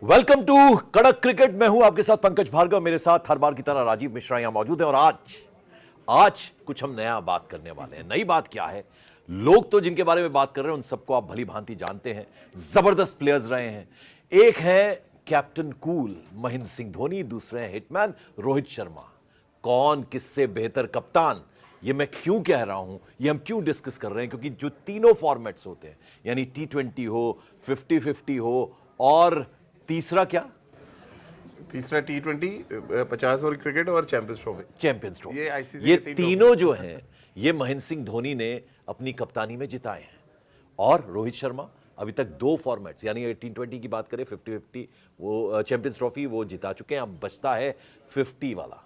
Welcome to कड़क cricket. मैं हूं आपके साथ पंकज भार्गव, मेरे साथ हर बार की तरह राजीव मिश्रा यहां मौजूद है। और आज कुछ हम नया बात करने वाले हैं। नई बात क्या है? लोग तो जिनके बारे में बात कर रहे हैं उन सबको आप भली भांति जानते हैं, जबरदस्त प्लेयर्स रहे हैं। एक है कैप्टन कूल महेंद्र सिंह धोनी, दूसरे हैं हिटमैन रोहित शर्मा। कौन किससे बेहतर कप्तान, ये मैं क्यों कह रहा हूं, ये हम क्यों डिस्कस कर रहे हैं? क्योंकि जो तीनों फॉर्मेट्स होते हैं, यानी T20 हो, 50-50 हो, और तीसरा क्या? तीसरा T20, 50 ओवर क्रिकेट और चैंपियंस ट्रॉफी। ये ICC ये के तीनों जो हैं, ये महेंद्र सिंह धोनी ने अपनी कप्तानी में जिताए हैं। और रोहित शर्मा अभी तक 2 फॉर्मेट्स, यानी T20 की बात करें 50-50, वो चैंपियंस ट्रॉफी वो जिता चुके हैं। अब बचता है 50 वाला।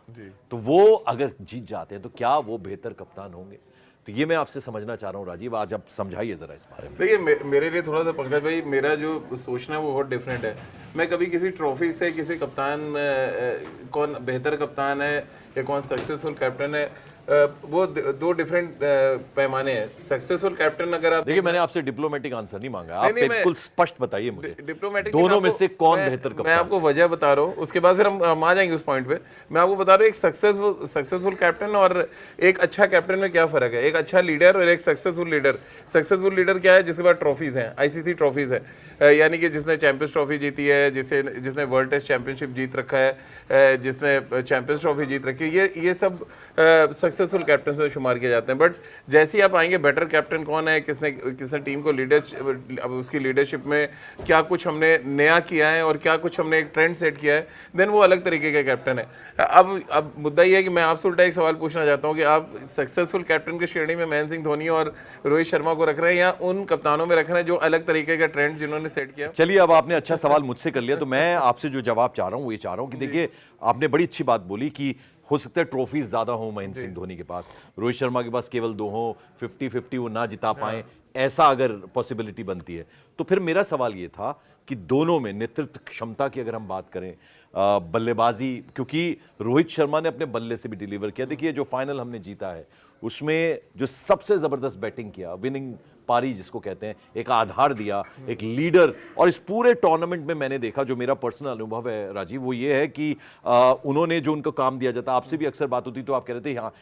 तो वो अगर जीत जाते हैं तो क्या वो बेहतर कप्तान होंगे? तो ये मैं आपसे समझना चाह रहा हूं राजीव, आज आप समझाइए जरा इस बारे में। देखिए, मेरे लिए थोड़ा सा पंकज भाई, मेरा जो सोचना है वो बहुत डिफरेंट है। मैं कभी किसी ट्रॉफी से किसी कप्तान कौन बेहतर कप्तान है या कौन सक्सेसफुल कैप्टन है, वो दो डिफरेंट पैमाने हैं। सक्सेसफुल कैप्टन अगर आप देखिए, मैंने आपसे डिप्लोमेटिक आंसर नहीं मांगा, आप बिल्कुल स्पष्ट बताइए मुझे डिप्लोमेटिक दोनों में से कौन बेहतर कप्तान। मैं आपको वजह बता रहा हूँ, उसके बाद फिर हम आ जाएंगे उस पॉइंट पे। मैं आपको बता रहा हूँ एक सक्सेसफुल कैप्टन और एक अच्छा कैप्टन में क्या फर्क है। एक अच्छा लीडर और एक सक्सेसफुल लीडर। सक्सेसफुल लीडर क्या है? जिसके पास ट्रॉफीज हैं, ICC ट्रॉफीज है, यानी कि जिसने चैंपियंस ट्रॉफी जीती है, जिसने वर्ल्ड टेस्ट चैंपियनशिप जीत रखा है, जिसने चैंपियंस ट्रॉफी जीत रखी है, ये सब सक्सेसफुल कैप्टन में शुमार किए जाते हैं। बट जैसे ही आप आएंगे, बेटर कैप्टन कौन है, किसने टीम को अब उसकी लीडरशिप में क्या कुछ हमने नया किया है और क्या कुछ हमने एक ट्रेंड सेट किया है, देन वो अलग तरीके का कैप्टन है। अब मुद्दा ये है कि मैं आपसे उल्टा एक सवाल पूछना चाहता हूँ कि आप सक्सेसफुल कैप्टन की श्रेणी में महेंद्र सिंह धोनी और रोहित शर्मा को रख रहे हैं या उन कप्तानों में रख रहे हैं जो अलग तरीके का ट्रेंड जिन्होंने सेट किया? चलिए, अब आपने अच्छा सवाल मुझसे कर लिया, तो मैं आपसे जो जवाब चाह रहा हूं वो ये चाह रहा हूं कि देखिए, आपने बड़ी अच्छी बात बोली कि हो सकता है ट्रॉफीज ज्यादा हो महेंद्र सिंह धोनी के पास, रोहित शर्मा के पास केवल 2 हो, 50-50 वो ना जिता पाए, ऐसा अगर पॉसिबिलिटी बनती है। तो फिर मेरा सवाल ये था कि दोनों में नेतृत्व क्षमता की अगर हम बात करें, बल्लेबाजी, क्योंकि रोहित शर्मा ने अपने बल्ले से भी डिलीवर किया। देखिए, जो फाइनल हमने जीता है उसमें जो सबसे जबरदस्त बैटिंग किया, विनिंग पारी जिसको कहते हैं, एक आधार दिया, एक लीडर। और इस पूरे टूर्नामेंट में मैंने देखा, जो मेरा पर्सनल अनुभव है राजीव, वो ये है कि उन्होंने जो उनको काम दिया जाता, आपसे भी अक्सर बात होती तो आप कह रहे थे हाँ,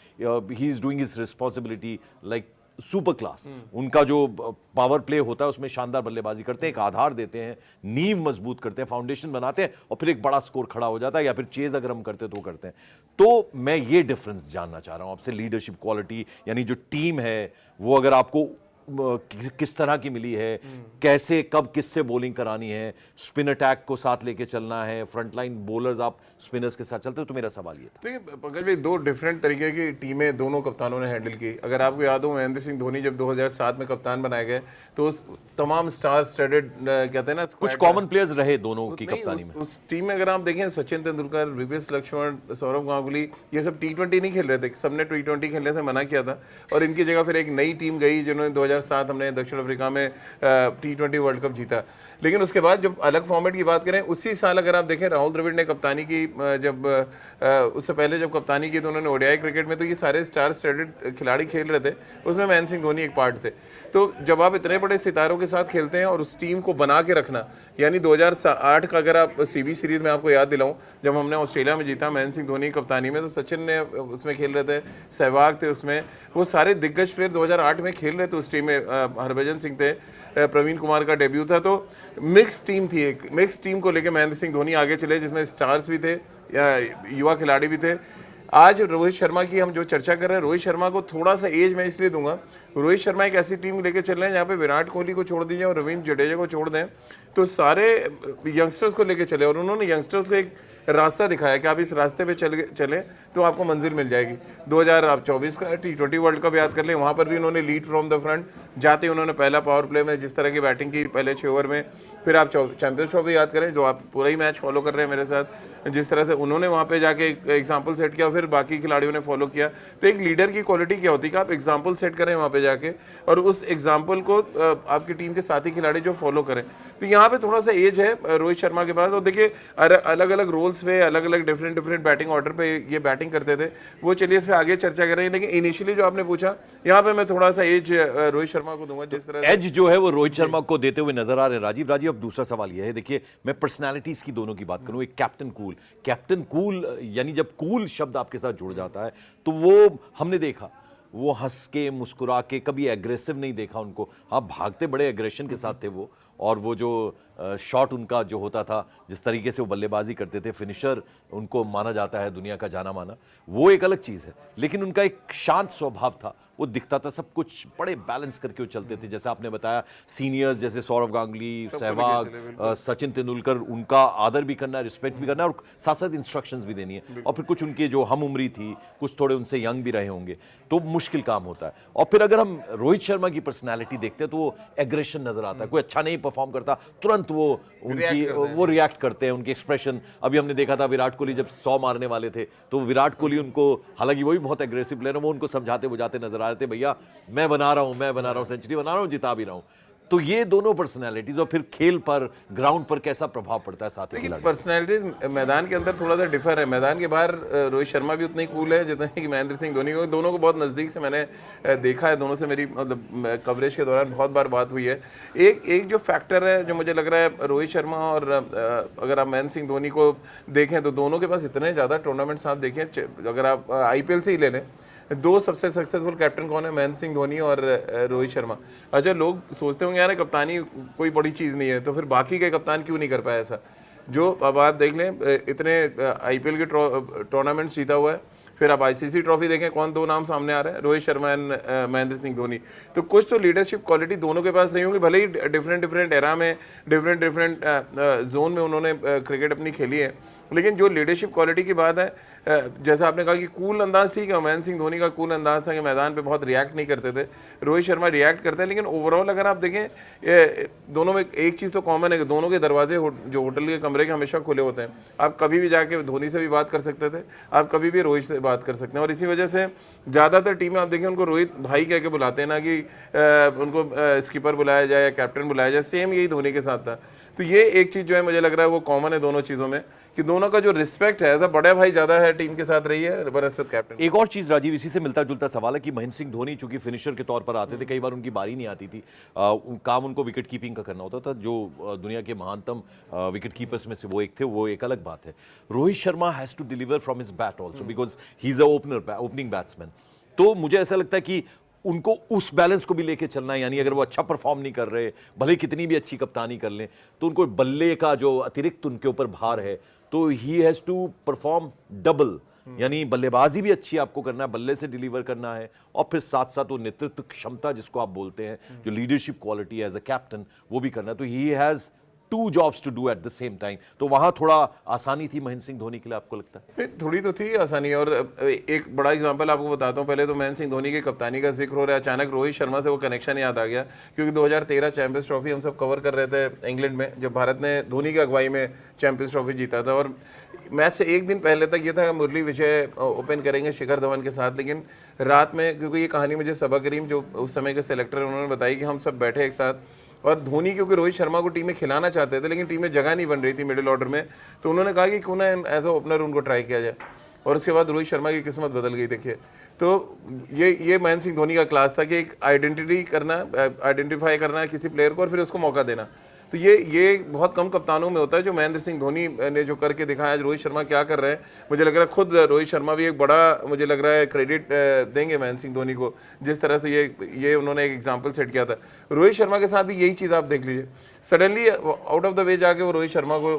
he is doing his responsibility like super class. उनका जो पावर प्ले होता है उसमें शानदार बल्लेबाजी करते हैं, एक आधार देते हैं, नींव मजबूत करते हैं, फाउंडेशन बनाते हैं, और फिर एक बड़ा स्कोर खड़ा हो जाता है, या फिर चेज अगर हम करते हैं तो करते हैं। तो मैं ये डिफरेंस जानना चाह रहा हूं आपसे, लीडरशिप क्वालिटी, यानी जो टीम है वो अगर आपको किस तरह की मिली है, कैसे कब किससे बॉलिंग करानी है, स्पिन अटैक को साथ लेके चलना है, फ्रंटलाइन बॉलर्स आप स्पिनर्स के साथ चलते हो। तो मेरा सवाल ये था। देखिए पंकज भाई, 2 डिफरेंट तरीके की टीमें दोनों कप्तानों ने हैंडल की। अगर आपको याद हो, महेंद्र सिंह धोनी जब 2007 में कप्तान बनाए गए तो उस तमाम स्टार स्टडेड कहते हैं ना, कुछ कॉमन प्लेयर्स रहे दोनों की कप्तानी में। उस टीम में अगर आप देखें, सचिन तेंदुलकर, विवेक लक्ष्मण, सौरव गांगुली, ये सब T20 नहीं खेल रहे थे। सबने T20 खेलने से मना किया था और इनकी जगह फिर एक नई टीम गई जिन्होंने 2007 हमने दक्षिण अफ्रीका में T20 वर्ल्ड कप जीता। लेकिन उसके बाद जब अलग फॉर्मेट की बात करें, उसी साल अगर आप देखें, राहुल द्रविड़ ने कप्तानी की, जब उससे पहले जब कप्तानी की तो उन्होंने ODI क्रिकेट में, तो ये सारे स्टार स्टडेड खिलाड़ी खेल रहे थे, उसमें महेंद्र सिंह धोनी एक पार्ट थे। तो जब आप इतने बड़े सितारों के साथ खेलते हैं और उस टीम को बना के रखना, यानी 2008 का अगर आप CB सीरीज में आपको याद दिलाऊं, जब हमने ऑस्ट्रेलिया में जीता महेंद्र सिंह धोनी कप्तानी में, तो सचिन ने उसमें खेल रहे थे, सहवाग थे उसमें, वो सारे दिग्गज प्लेयर 2008 में खेल रहे थे उस टीम में। हरभजन सिंह थे, प्रवीण कुमार का डेब्यू था। तो मिक्स टीम थी, एक मिक्स टीम को लेकर महेंद्र सिंह धोनी आगे चले, जिसमें स्टार्स भी थे, युवा खिलाड़ी भी थे। आज रोहित शर्मा की हम जो चर्चा कर रहे हैं, रोहित शर्मा को थोड़ा सा एज मैं इसलिए दूंगा, रोहित शर्मा एक ऐसी टीम लेके चल रहे हैं जहाँ पे विराट कोहली को छोड़ दीजिए और रविंद्र जडेजा को छोड़ दें, तो सारे यंगस्टर्स को लेके चले, और उन्होंने यंगस्टर्स को एक रास्ता दिखाया कि आप इस रास्ते पे चले तो आपको मंजिल मिल जाएगी। 2024 का T20 वर्ल्ड कप याद कर लें, वहाँ पर भी उन्होंने लीड फ्रॉम द फ्रंट जाते उन्होंने पहला पावर प्ले में जिस तरह की बैटिंग की पहले 6 ओवर में। फिर आप चैंपियंस ट्रॉफी याद करें, जो आप पूरा ही मैच फॉलो कर रहे हैं मेरे साथ, जिस तरह से उन्होंने वहाँ पे जाके एक एग्जाम्पल सेट किया, फिर बाकी खिलाड़ियों ने फॉलो किया। तो एक लीडर की क्वालिटी क्या होती है कि आप एग्जाम्पल सेट करें वहाँ पे जाके, और उस एग्जाम्पल को आपकी टीम के साथी खिलाड़ी जो फॉलो करें। तो यहाँ पे थोड़ा सा एज है रोहित शर्मा के पास। और देखिए अलग अलग रोल्स पे, अलग अलग डिफरेंट बैटिंग ऑर्डर पे ये बैटिंग करते थे वो, चलिए इस पर आगे चर्चा करें। लेकिन इनिशियली जो आपने पूछा, यहाँ पे मैं थोड़ा सा एज रोहित शर्मा को दूंगा, जिस तरह एज जो है वो रोहित शर्मा को देते हुए नजर आ रहे हैं। राजीव अब दूसरा सवाल यह है, देखिए मैं पर्सनालिटीज की दोनों की बात करूं, एक कैप्टन कूल, यानी जब कूल शब्द आपके साथ जुड़ जाता है तो वो हमने देखा, वो हंस के मुस्कुरा के, कभी एग्रेसिव नहीं देखा उनको। हाँ, भागते बड़े एग्रेशन के साथ थे वो, और वो जो शॉट उनका जो होता था, जिस तरीके से वो बल्लेबाजी करते थे, फिनिशर उनको माना जाता है, दुनिया का जाना माना, वो एक अलग चीज़ है। लेकिन उनका एक शांत स्वभाव था, वो दिखता था, सब कुछ बड़े बैलेंस करके वो चलते थे। जैसे आपने बताया, सीनियर्स जैसे सौरव गांगुली, सहवाग, सचिन तेंदुलकर, उनका आदर भी करना, रिस्पेक्ट भी करना, और साथ साथ इंस्ट्रक्शंस भी देनी है। और फिर कुछ उनके जो हम उम्री थी, कुछ थोड़े उनसे यंग भी रहे होंगे, तो मुश्किल काम होता है। और फिर अगर हम रोहित शर्मा की पर्सनैलिटी देखते हैं तो वो एग्रेशन नजर आता है। कोई अच्छा नहीं परफॉर्म करता, तुरंत वो रिएक्ट करते हैं, उनकी एक्सप्रेशन। अभी हमने देखा था विराट कोहली जब 100 मारने वाले थे, तो विराट कोहली उनको, हालांकि वो भी बहुत एग्रेसिव प्लेयर है, वो उनको समझाते बुझाते नजर आ रहे थे, भैया मैं बना रहा हूं, सेंचुरी बना रहा हूं, जिता भी रहा हूं। तो ये दोनों पर्सनैलिटीज, और फिर खेल पर, ग्राउंड पर कैसा प्रभाव पड़ता है साथ में? पर्सनैलिटीज मैदान के अंदर थोड़ा सा डिफर है। मैदान के बाहर रोहित शर्मा भी उतने कूल है जितने कि महेंद्र सिंह धोनी को। दोनों को बहुत नज़दीक से मैंने देखा है, दोनों से मेरी मतलब कवरेज के दौरान बहुत बार बात हुई है। एक जो फैक्टर है जो मुझे लग रहा है रोहित शर्मा और अगर आप महेंद्र सिंह धोनी को देखें तो दोनों के पास इतने ज़्यादा टूर्नामेंट्स आप देखें, अगर आप IPL से ही ले लें, दो सबसे सक्सेसफुल कैप्टन कौन है? महेंद्र सिंह धोनी और रोहित शर्मा। अच्छा, लोग सोचते होंगे यार कप्तानी कोई बड़ी चीज़ नहीं है, तो फिर बाकी के कप्तान क्यों नहीं कर पाया ऐसा? जो अब आप देख लें, इतने IPL के टूर्नामेंट्स जीता हुआ है, फिर आप ICC ट्रॉफी देखें, कौन दो नाम सामने आ रहे हैं? रोहित शर्मा एंड महेंद्र सिंह धोनी। तो कुछ तो लीडरशिप क्वालिटी दोनों के पास रही होंगी, भले ही डिफरेंट एरा में, डिफरेंट जोन में उन्होंने क्रिकेट अपनी खेली है, लेकिन जो लीडरशिप क्वालिटी की बात है, जैसा आपने कहा कि कूल अंदाज थी, कि महेंद्र सिंह धोनी का कूल अंदाज था कि मैदान पे बहुत रिएक्ट नहीं करते थे, रोहित शर्मा रिएक्ट करते हैं। लेकिन ओवरऑल अगर आप देखें, दोनों में एक चीज़ तो कॉमन है कि दोनों के दरवाजे जो होटल के कमरे के हमेशा खुले होते हैं। आप कभी भी जाके धोनी से भी बात कर सकते थे, आप कभी भी रोहित से बात कर सकते हैं। और इसी वजह से ज़्यादातर टीमें आप देखें उनको रोहित भाई कह के बुलाते हैं, ना कि उनको स्कीपर बुलाया जाए या कैप्टन बुलाया जाए। सेम यही धोनी के साथ था। तो ये एक चीज़ जो है मुझे लग रहा है वो कॉमन है दोनों चीज़ों में, कि दोनों का जो रिस्पेक्ट है, ऐसा बड़ा भाई ज्यादा है टीम के साथ रही है बनस्पत कैप्टन। एक और चीज राजीव, इसी से मिलता जुलता सवाल है कि महेंद्र सिंह धोनी चूंकि फिनिशर के तौर पर आते थे, कई बार उनकी बारी नहीं आती थी, काम उनको विकेट कीपिंग का करना होता था, जो दुनिया के महानतम विकेट कीपर्स में से वो एक थे, वो एक अलग बात है। Rohit Sharma has to deliver from his bat also, because he is a opening batsman. तो मुझे ऐसा लगता है कि उनको उस बैलेंस को भी लेके चलना है, यानी अगर वो अच्छा परफॉर्म नहीं कर रहे, भले कितनी भी अच्छी कप्तानी कर लें, तो उनको बल्ले का जो अतिरिक्त उनके ऊपर भार है, तो he has to perform double, यानी बल्लेबाजी भी अच्छी आपको करना है, बल्ले से डिलीवर करना है, और फिर साथ साथ वो नेतृत्व क्षमता जिसको आप बोलते हैं, जो leadership quality as a captain, वो भी करना है। तो he has 2 jobs to do at the same time. तो वहां थोड़ा आसानी थी महेंद्र सिंह धोनी के लिए, आपको लगता है? थोड़ी तो थी आसानी। और एक बड़ा एग्जांपल आपको बताता हूं। पहले तो महेंद्र सिंह धोनी की कप्तानी का जिक्र हो रहा है, अचानक रोहित शर्मा से वो कनेक्शन याद आ गया, क्योंकि 2013 चैंपियंस ट्रॉफी हम सब कवर कर रहे थे इंग्लैंड में, जब भारत ने धोनी की अगुवाई में चैंपियंस ट्रॉफी जीता था। और मैच से एक दिन पहले तक ये था मुरली विजय ओपन करेंगे शिखर धवन के साथ, लेकिन रात में, क्योंकि ये कहानी मुझे सबा करीम जो उस समय के सेलेक्टर उन्होंने बताई, कि हम सब बैठे एक साथ, और धोनी क्योंकि रोहित शर्मा को टीम में खिलाना चाहते थे, लेकिन टीम में जगह नहीं बन रही थी मिडिल ऑर्डर में, तो उन्होंने कहा कि क्यों ना एज अ ओपनर उनको ट्राई किया जाए। और उसके बाद रोहित शर्मा की किस्मत बदल गई। देखिए, तो ये महेंद्र सिंह धोनी का क्लास था कि एक आइडेंटिफाई करना किसी प्लेयर को और फिर उसको मौका देना। तो ये बहुत कम कप्तानों में होता है, जो महेंद्र सिंह धोनी ने जो करके दिखाया। आज रोहित शर्मा क्या कर रहे हैं, मुझे लग रहा है खुद रोहित शर्मा भी एक बड़ा, मुझे लग रहा है क्रेडिट देंगे महेंद्र सिंह धोनी को, जिस तरह से ये उन्होंने एक एग्जाम्पल सेट किया था। रोहित शर्मा के साथ भी यही चीज़ आप देख लीजिए, suddenly out of the way जाके वो रोहित शर्मा को,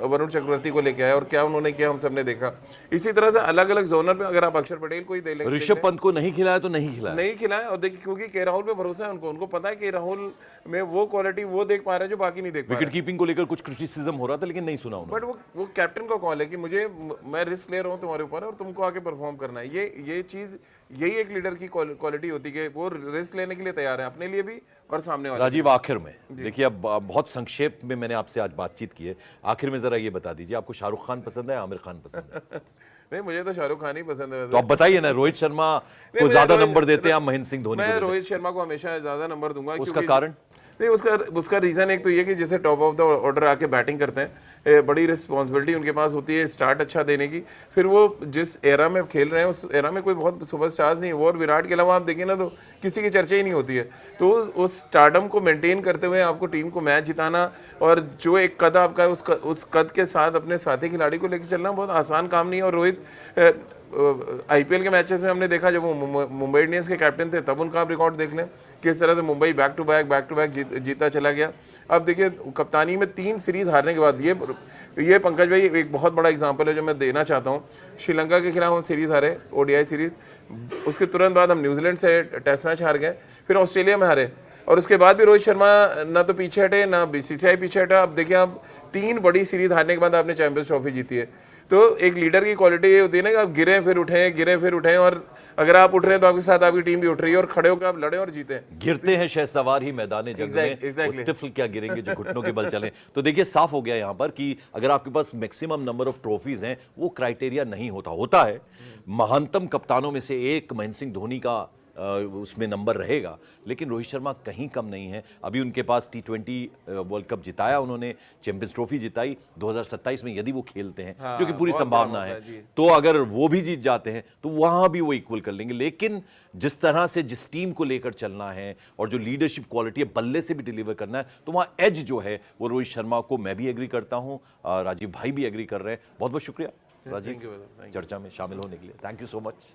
वरुण चक्रवर्ती को लेके आए, और क्या उन्होंने किया हम सबने देखा। इसी तरह से अलग अलग जोनर पे अगर आप अक्षर पटेल को ही दे लें, ऋषभ पंत को नहीं खिलाया तो नहीं खिलाया। और देखिए, क्योंकि के राहुल पे भरोसा है उनको पता है कि राहुल में वो क्वालिटी वो देख पा रहे हैं जो बाकी ही नहीं देख पा विकेट कीपिंग को लेकर कुछ क्रिटिसिज्म हो रहा था लेकिन नहीं सुना उन्होंने। बट वो कैप्टन का कॉल है कि मैं रिस्क ले रहा हूँ तुम्हारे ऊपर और तुमको आके परफॉर्म करना है। ये चीज, यही एक लीडर की क्वालिटी होती है कि वो रिस्क लेने के लिए तैयार है, अपने लिए भी और सामने वाले। राजीव, आखिर में देखिए, अब बहुत संक्षेप में मैंने आपसे आज बातचीत की है, आखिर में जरा ये बता दीजिए, आपको शाहरुख खान पसंद है, आमिर खान पसंद है? नहीं, मुझे तो शाहरुख खान ही पसंद है। तो आप बताइए ना, रोहित शर्मा को ज्यादा नंबर देते हैं आप महेंद्र सिंह धोनी मैं को? रोहित शर्मा को हमेशा ज्यादा नंबर दूंगा। उसका कारण? नहीं, उसका रीजन एक तो ये कि जैसे टॉप ऑफ द ऑर्डर आके बैटिंग करते हैं, बड़ी रिस्पॉन्सिबिलिटी उनके पास होती है स्टार्ट अच्छा देने की। फिर वो जिस एरा में खेल रहे हैं उस एरा में कोई बहुत सुपरस्टार्स नहीं है वो, और विराट के अलावा आप देखें ना तो किसी की चर्चा ही नहीं होती है। तो उस स्टारडम को मेंटेन करते हुए आपको टीम को मैच जिताना और जो एक कद आपका है उस कद के साथ अपने साथी खिलाड़ी को लेकर चलना बहुत आसान काम नहीं है। और रोहित आईपीएल के मैचेस में हमने देखा, जब वो मुंबई इंडियंस के कैप्टन थे तब उनका आप रिकॉर्ड देख लें किस तरह से मुंबई बैक टू बैक जीता चला गया। अब देखिए, कप्तानी में 3 सीरीज हारने के बाद ये पंकज भाई एक बहुत बड़ा एग्जांपल है जो मैं देना चाहता हूँ। श्रीलंका के खिलाफ हम सीरीज हारे, ओडीआई सीरीज, उसके तुरंत बाद हम न्यूजीलैंड से टेस्ट मैच हार गए, फिर ऑस्ट्रेलिया में हारे, और उसके बाद भी रोहित शर्मा ना तो पीछे हटे ना बीसीसीआई पीछे हटा। अब देखिए, आप 3 बड़ी सीरीज हारने के बाद आपने चैंपियंस ट्रॉफी जीती है। तो एक लीडर की क्वालिटी ये होती है ना कि आप गिरे फिर उठें, और अगर आप उठ रहे हैं तो आपके साथ आपकी टीम भी उठ रही है, और खड़े होकर आप लड़े और जीते। गिरते हैं शहसवार ही मैदान जंग में, वो तिफल क्या गिरेंगे जो घुटनों के बल चले। तो देखिए, साफ हो गया यहाँ पर कि अगर आपके पास मैक्सिमम नंबर ऑफ ट्रॉफीज हैं, वो क्राइटेरिया नहीं होता है। महानतम कप्तानों में से एक महेंद्र सिंह धोनी का उसमें नंबर रहेगा, लेकिन रोहित शर्मा कहीं कम नहीं है। अभी उनके पास T20 वर्ल्ड कप जिताया उन्होंने, चैंपियंस ट्रॉफी जिताई 2027 में, यदि वो खेलते हैं, हाँ, जो कि पूरी संभावना है, जी। तो अगर वो भी जीत जाते हैं तो वहां भी वो इक्वल कर लेंगे। लेकिन जिस तरह से जिस टीम को लेकर चलना है और जो लीडरशिप क्वालिटी है, बल्ले से भी डिलीवर करना है, तो वहां एज जो है वो रोहित शर्मा को मैं भी एग्री करता हूं, राजीव भाई भी एग्री कर रहे हैं। बहुत बहुत शुक्रिया राजीव चर्चा में शामिल होने के लिए। Thank you so much.